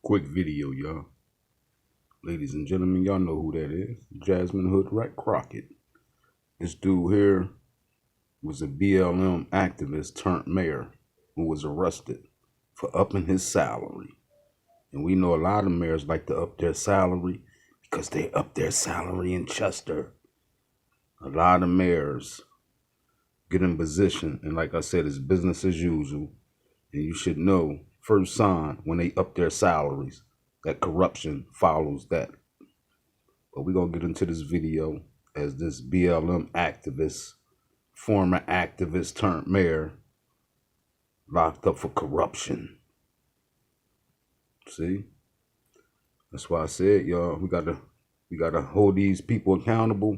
Quick video, y'all. Ladies and gentlemen, y'all know who that is. Jasmine Hood Rat Crockett. This dude here was a BLM activist turned mayor who was arrested for upping his salary. And we know a lot of mayors like to up their salary because they up their salary in Chester. A lot of mayors get in position, and like I said, it's business as usual. And you should know, first sign when they up their salaries, that corruption follows that. But we're going to get into this video as this BLM activist, former activist turned mayor, locked up for corruption. See? That's why I said, y'all, we gotta hold these people accountable.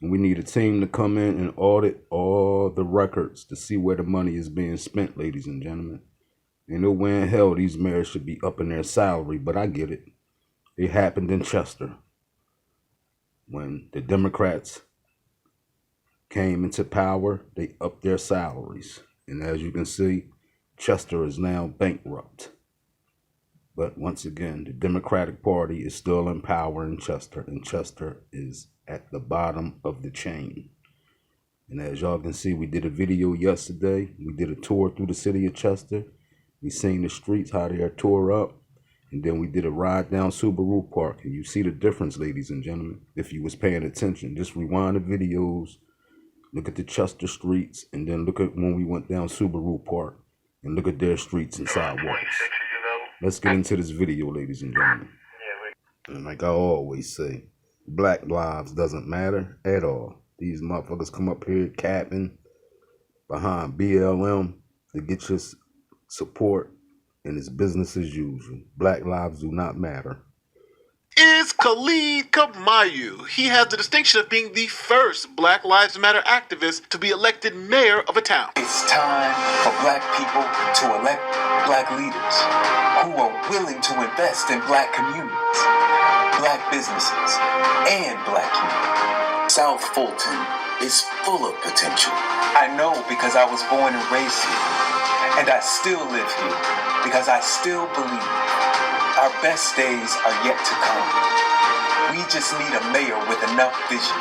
And we need a team to come in and audit all the records to see where the money is being spent, ladies and gentlemen. Ain't no way in hell these mayors should be upping their salary, but I get it. It happened in Chester when the Democrats came into power. They upped their salaries, and as you can see, Chester is now bankrupt. But once again, the Democratic Party is still in power in Chester, and Chester is at the bottom of the chain. And as y'all can see, we did a video yesterday. We did a tour through the city of Chester. We seen the streets, how they are tore up. And then we did a ride down Subaru Park. And you see the difference, ladies and gentlemen, if you was paying attention. Just rewind the videos, look at the Chester streets, and then look at when we went down Subaru Park, and look at their streets and sidewalks. Let's get into this video, ladies and gentlemen. And like I always say, black lives doesn't matter at all. These motherfuckers come up here capping behind BLM to get your support, and it's business as usual. Black lives do not matter. Is Khalid Kamau. He has the distinction of being the first Black Lives Matter activist to be elected mayor of a town. It's time for black people to elect black leaders who are willing to invest in black communities, black businesses, and black youth. South Fulton is full of potential. I know because I was born and raised here, and I still live here because I still believe our best days are yet to come. We just need a mayor with enough vision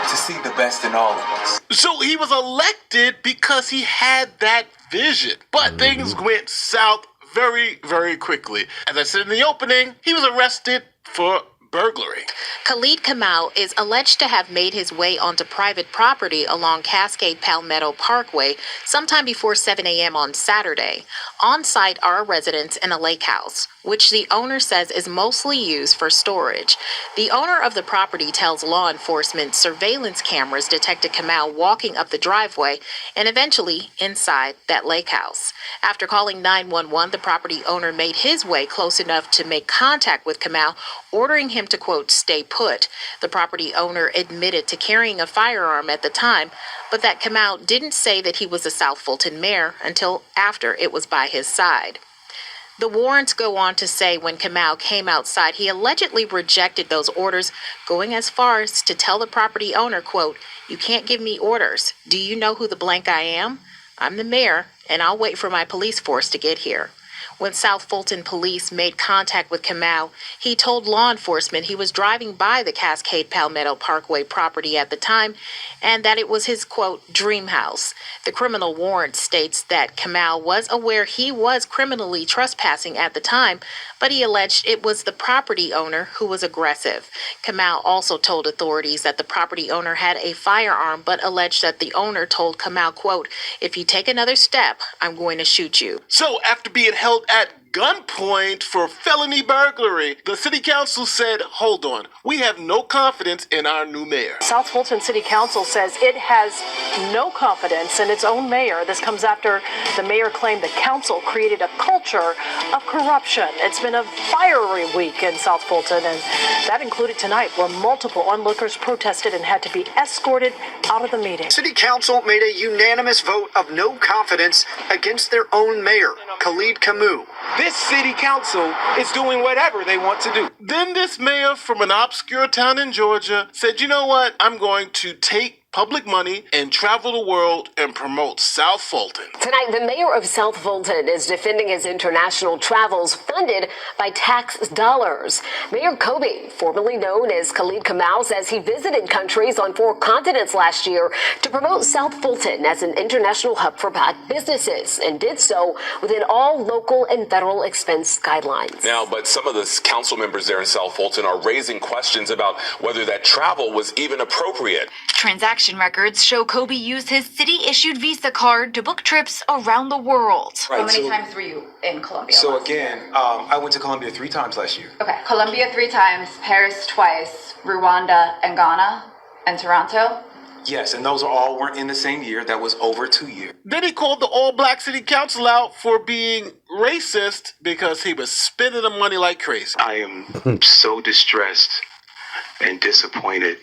to see the best in all of us. So he was elected because he had that vision. But things went south very, very quickly. As I said in the opening, he was arrested for burglary. Khalid Kamau is alleged to have made his way onto private property along Cascade Palmetto Parkway sometime before 7 a.m. on Saturday. On site are a residence and a lake house, which the owner says is mostly used for storage. The owner of the property tells law enforcement surveillance cameras detected Kamau walking up the driveway and eventually inside that lake house. After calling 911, the property owner made his way close enough to make contact with Kamau, ordering him to, quote, stay put. The property owner admitted to carrying a firearm at the time, but that Kamau didn't say that he was a South Fulton mayor until after it was by his side. The warrants go on to say when Kamau came outside, he allegedly rejected those orders, going as far as to tell the property owner, quote, "You can't give me orders. Do you know who the blank I am? I'm the mayor, and I'll wait for my police force to get here." When South Fulton police made contact with Kamau, he told law enforcement he was driving by the Cascade Palmetto Parkway property at the time and that it was his, quote, dream house. The criminal warrant states that Kamau was aware he was criminally trespassing at the time, but he alleged it was the property owner who was aggressive. Kamau also told authorities that the property owner had a firearm, but alleged that the owner told Kamau, quote, "If you take another step, I'm going to shoot you." So after being held at gunpoint for felony burglary, the city council said, hold on, we have no confidence in our new mayor. South Fulton City Council says it has no confidence in its own mayor. This comes after the mayor claimed the council created a culture of corruption. It's been a fiery week in South Fulton, and that included tonight where multiple onlookers protested and had to be escorted out of the meeting. City Council made a unanimous vote of no confidence against their own mayor, Khalid Kamau. This city council is doing whatever they want to do. Then this mayor from an obscure town in Georgia said, you know what, I'm going to take public money and travel the world and promote South Fulton. Tonight, the mayor of South Fulton is defending his international travels funded by tax dollars. Mayor Kobe, formerly known as Khalid Kamau, says he visited countries on 4 continents last year to promote South Fulton as an international hub for black businesses, and did so within all local and federal expense guidelines. Now, but some of the council members there in South Fulton are raising questions about whether that travel was even appropriate. Transaction records show Kobe used his city-issued Visa card to book trips around the world. Right, How many times were you in Colombia? So again, I went to Colombia 3 times last year. Okay, Colombia 3 times, Paris twice, Rwanda and Ghana, and Toronto. Yes, and those all weren't in the same year. That was over 2 years. Then he called the all-black city council out for being racist because he was spending the money like crazy. I am so distressed and disappointed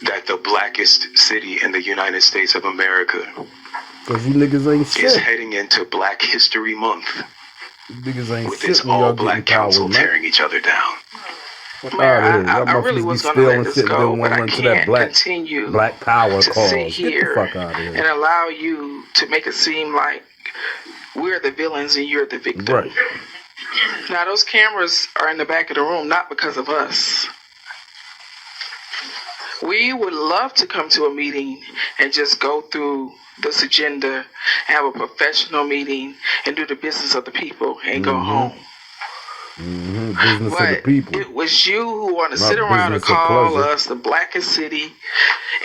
that the blackest city in the United States of America Cause you niggas ain't shit. is heading into Black History Month Niggas ain't with shit this when y'all all-black getting power, council man. tearing each other down. Man, I really was going to let this go, but I can't continue black power to cause. sit Get here the fuck out of here. and allow you to make it seem like we're the villains and you're the victim. Right. Now, those cameras are in the back of the room, not because of us. We would love to come to a meeting and just go through this agenda, have a professional meeting, and do the business of the people and go home. Business But of the people. it was you who want to Not sit around and business of call pleasure. us the blackest city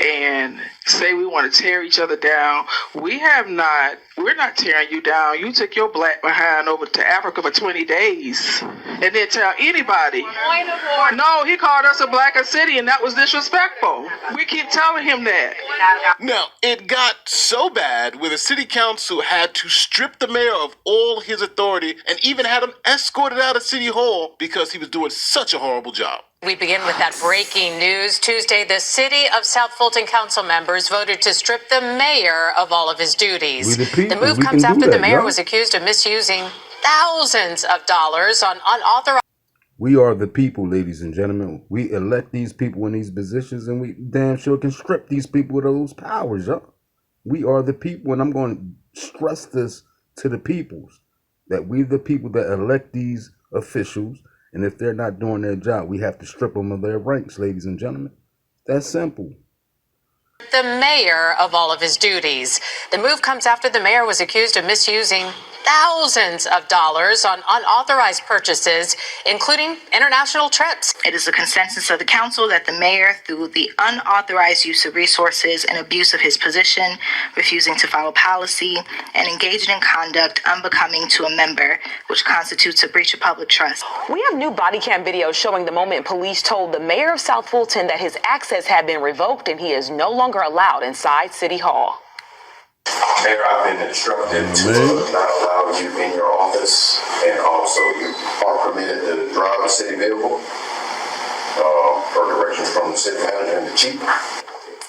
and say we want to tear each other down. We're not tearing you down. You took your black behind over to Africa for 20 days and didn't tell anybody. No, he called us a blacker city, and that was disrespectful. We keep telling him that. Now, it got so bad where the city council had to strip the mayor of all his authority and even had him escorted out of City Hall because he was doing such a horrible job. We begin with that breaking news. Tuesday, the city of South Fulton council members voted to strip the mayor of all of his duties. We the people. The move We comes can do after the that, mayor yo. was accused of misusing thousands of dollars on unauthorized. We are the people, ladies and gentlemen. We elect these people in these positions, and we damn sure can strip these people of those powers, yo. We are the people, and I'm going to stress this to the peoples, that we the people that elect these officials, and if they're not doing their job, we have to strip them of their ranks, ladies and gentlemen. That's simple. The mayor of all of his duties. The move comes after the mayor was accused of misusing thousands of dollars on unauthorized purchases, including international trips. It is a consensus of the council that the mayor, through the unauthorized use of resources and abuse of his position, refusing to follow policy, and engaging in conduct unbecoming to a member, which constitutes a breach of public trust. We have new body cam video showing the moment police told the mayor of South Fulton that his access had been revoked and he is no longer allowed inside City Hall. Mayor, I've been instructed to not allow you in your office, and also you are permitted to drive a city vehicle per directions from the city manager and the chief.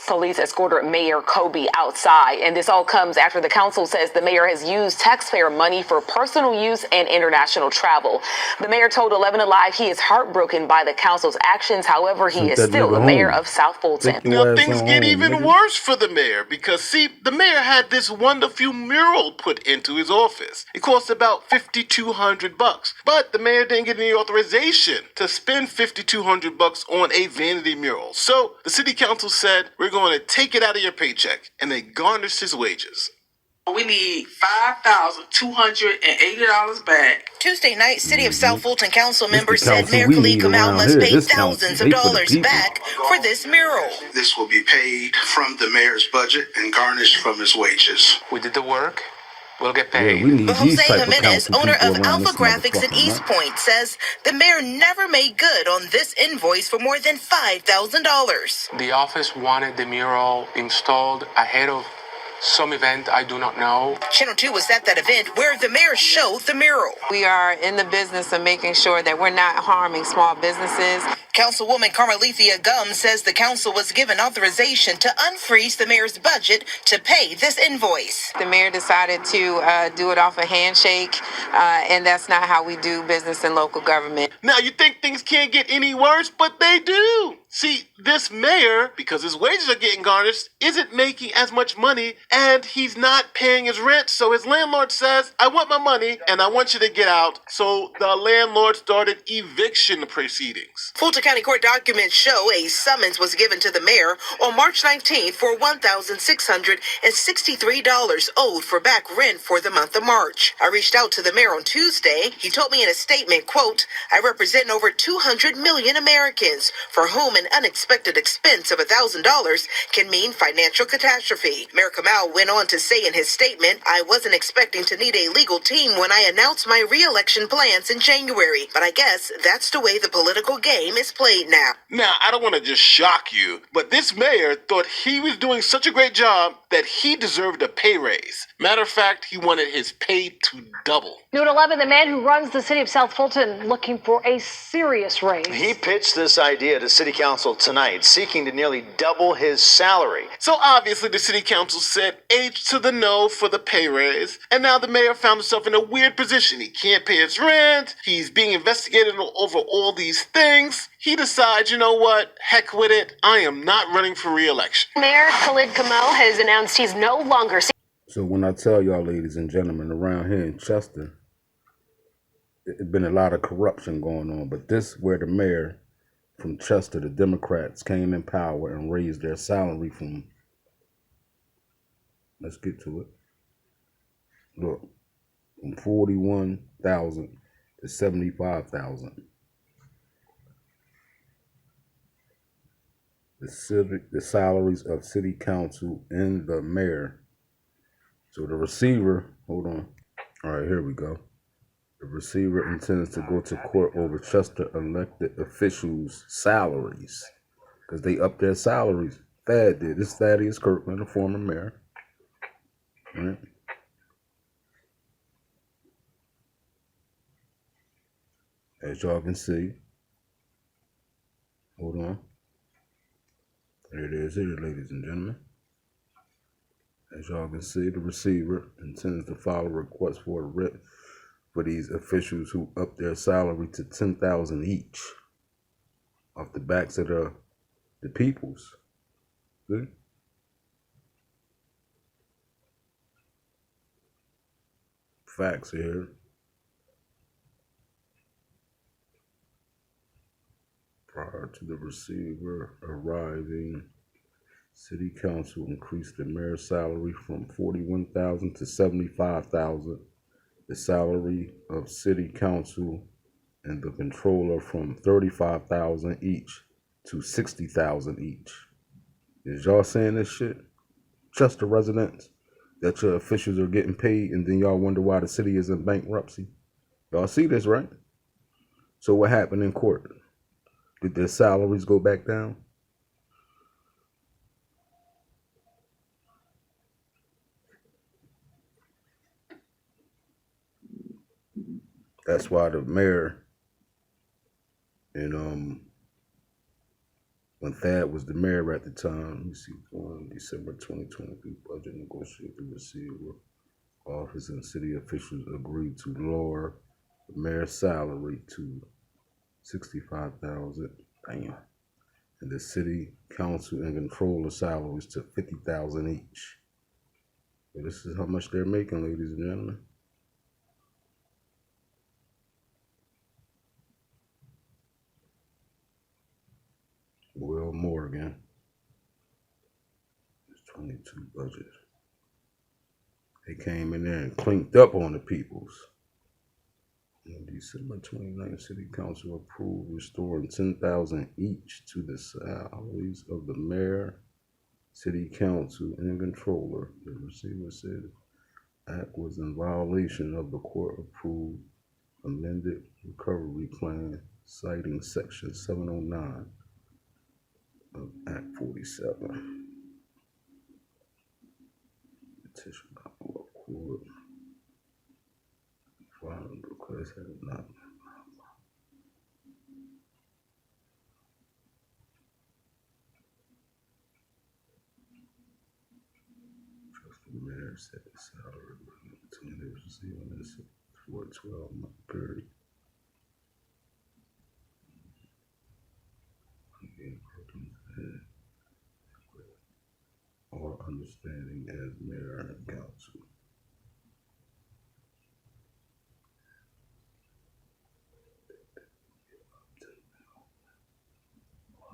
Police escorted Mayor Kobe outside, and this all comes after the council says the mayor has used taxpayer money for personal use and international travel. The mayor told 11 Alive he is heartbroken by the council's actions. However, he is still the mayor of South Fulton. Now things get even worse for the mayor because, see, the mayor had this wonderful mural put into his office. It cost about $5,200, but the mayor didn't get any authorization to spend $5,200 on a vanity mural. So the city council said, we're going to take it out of your paycheck, and they garnished his wages. We need $5,280 back. Tuesday night, City of South Fulton council This the members said council Mayor we Khalid need Kamau around must here. pay This council thousands of ain't for the dollars people. back for this mural. This will be paid from the mayor's budget and garnished from his wages. We did the work. We'll get Yeah, paid. we need But these Jose type of Jimenez, council owner people of around Alpha this Graphics in motherfucker, East man. Point, says the mayor never made good on this invoice for more than $5,000. The office wanted the mural installed ahead of some event I do not know. Channel 2 was at that event where the mayor showed the mural. We are in the business of making sure that we're not harming small businesses. Councilwoman Carmelithia Gum says the council was given authorization to unfreeze the mayor's budget to pay this invoice. The mayor decided to do it off a handshake, and that's not how we do business in local government. Now, you think things can't get any worse, but they do. See, this mayor, because his wages are getting garnished, isn't making as much money and he's not paying his rent. So his landlord says, I want my money and I want you to get out. So the landlord started eviction proceedings. Fulton County court documents show a summons was given to the mayor on March 19th for $1,663 owed for back rent for the month of March. I reached out to the mayor on Tuesday. He told me in a statement, quote, I represent over 200 million Americans for whom an unexpected expense of $1,000 can mean financial catastrophe. Mayor Kamau went on to say in his statement, I wasn't expecting to need a legal team when I announced my re-election plans in January, but I guess that's the way the political game is played now. Now, I don't want to just shock you, but this mayor thought he was doing such a great job that he deserved a pay raise. Matter of fact, he wanted his pay to double. New at 11, the man who runs the city of South Fulton looking for a serious raise. He pitched this idea to City Council tonight, seeking to nearly double his salary. So obviously the city council said H to the no for the pay raise, and now the mayor found himself in a weird position. He can't pay his rent, he's being investigated over all these things. He decides, you know what, heck with it, I am not running for re-election. Mayor Khalid Kamau has announced he's no longer... So when I tell y'all, ladies and gentlemen, around here in Chester, there's been a lot of corruption going on, but this where the mayor from Chester, the Democrats, came in power and raised their salary from, let's get to it, look, from 41,000 to 75,000. The salaries of city council and the mayor. So the receiver, hold on. All right, here we go. The receiver intends to go to court over Chester elected officials' salaries because they upped their salaries. Thad did. This Thaddeus Kirkland, the former mayor. Right? As y'all can see. Hold on. There it is here, ladies and gentlemen. As y'all can see, the receiver intends to file a request for a writ for these officials who up their salary to $10,000 each off the backs of the peoples. See? Facts here. Prior to the receiver arriving, City Council increased the mayor's salary from $41,000 to $75,000. The salary of City Council and the controller from $35,000 each to $60,000 each. Is y'all saying this shit? Chester residents, that your officials are getting paid and then y'all wonder why the city is in bankruptcy? Y'all see this, right? So what happened in court? Did their salaries go back down? That's why the mayor, and when Thad was the mayor at the time, let me see, December 2023 budget negotiated the receiver office and city officials agreed to lower the mayor's salary to $65,000, damn, and the city council and controller salaries to $50,000 each. So this is how much they're making, ladies and gentlemen. Will Morgan, it's 22 budget. They came in there and clinked up on the peoples. In December 29th, City Council approved restoring $10,000 each to the salaries of the mayor, City Council, and controller. The receiver said the act was in violation of the court-approved amended recovery plan, citing Section 709 of Act 47. Petition of court. Filing request has not. Trust the mayor set the salary between the receiving this for a 12-month period. standing as mayor and council.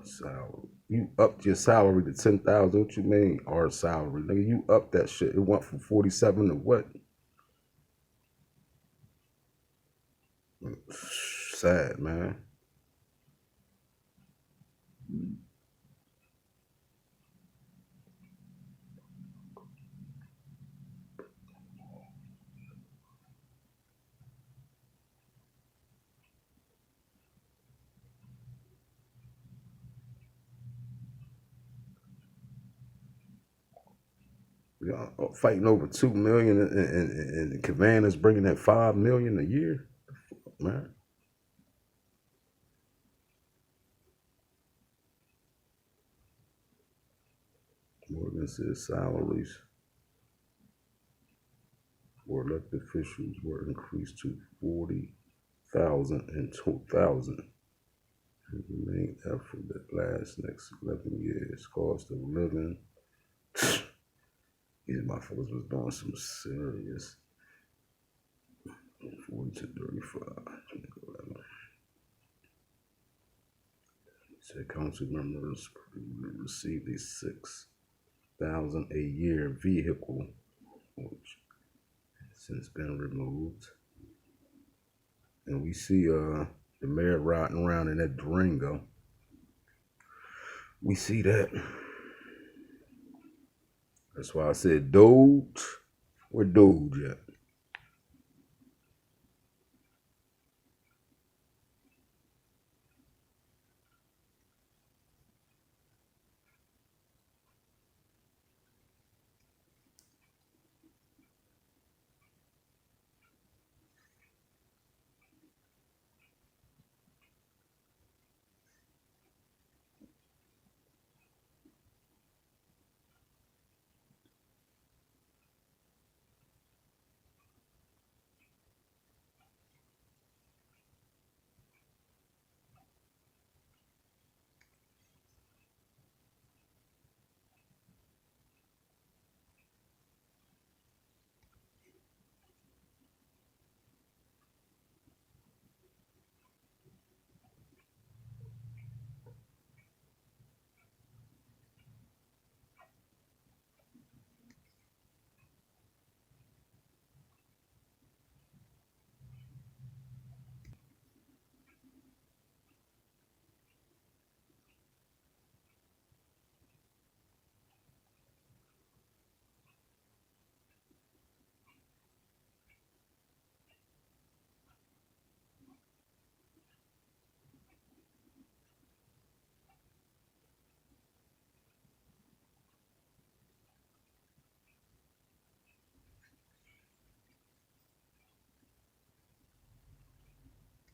Salary. You upped your salary to 10,000. What you mean? Our salary, nigga. You upped that shit. It went from 47 to what? Sad, man. Y'all fighting over 2 million, and Cavanna's bringing that 5 million a year, man. Morgan says salaries for elected officials were increased to 40,000 and 2,000. The main effort that lasts next 11 years. Cost of living. These motherfuckers was doing some serious. 40 to 35. Said council members received a 6,000 a year vehicle, which has since been removed. And we see the mayor riding around in that Durango. We see that. That's why I said Doge. Where Doge at?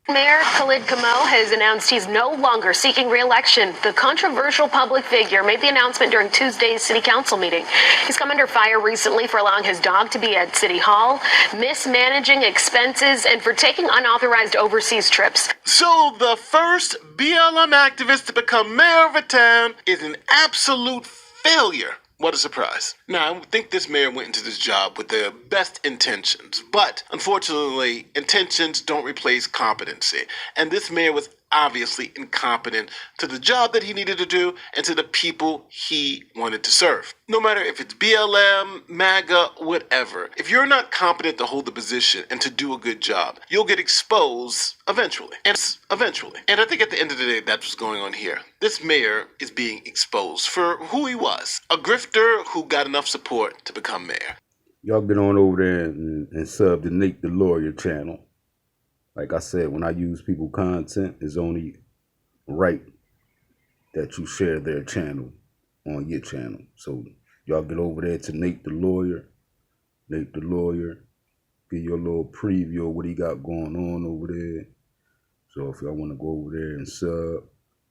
Mayor Khalid Kamau has announced he's no longer seeking re-election. The controversial public figure made the announcement during Tuesday's city council meeting. He's come under fire recently for allowing his dog to be at City Hall, mismanaging expenses, and for taking unauthorized overseas trips. So the first BLM activist to become mayor of a town is an absolute failure. What a surprise. Now, I think this mayor went into this job with the best intentions, but unfortunately, intentions don't replace competency. And this mayor was obviously incompetent to the job that he needed to do and to the people he wanted to serve. No matter if it's BLM, MAGA, whatever, if you're not competent to hold the position and to do a good job, you'll get exposed eventually. And I think at the end of the day, that's what's going on here. This mayor is being exposed for who he was, a grifter who got enough support to become mayor. Y'all get on over there and sub the Nate the Lawyer channel. Like I said, when I use people content, it's only right that you share their channel on your channel. So y'all get over there to Nate the Lawyer. Nate the Lawyer. Get your little preview of what he got going on over there. So if y'all want to go over there and sub,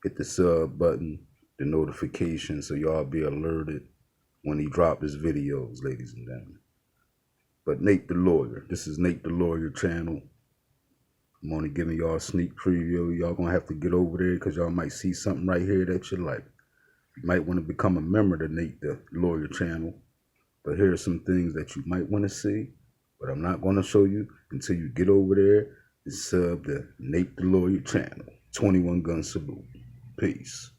hit the sub button, the notification, so y'all be alerted when he drop his videos, ladies and gentlemen. But Nate the Lawyer. This is Nate the Lawyer channel. I'm only giving y'all a sneak preview. Y'all gonna have to get over there because y'all might see something right here that you like. You might want to become a member of the Nate the Lawyer channel. But here are some things that you might want to see, but I'm not going to show you until you get over there and sub the Nate the Lawyer channel. 21 Gun Salute. Peace.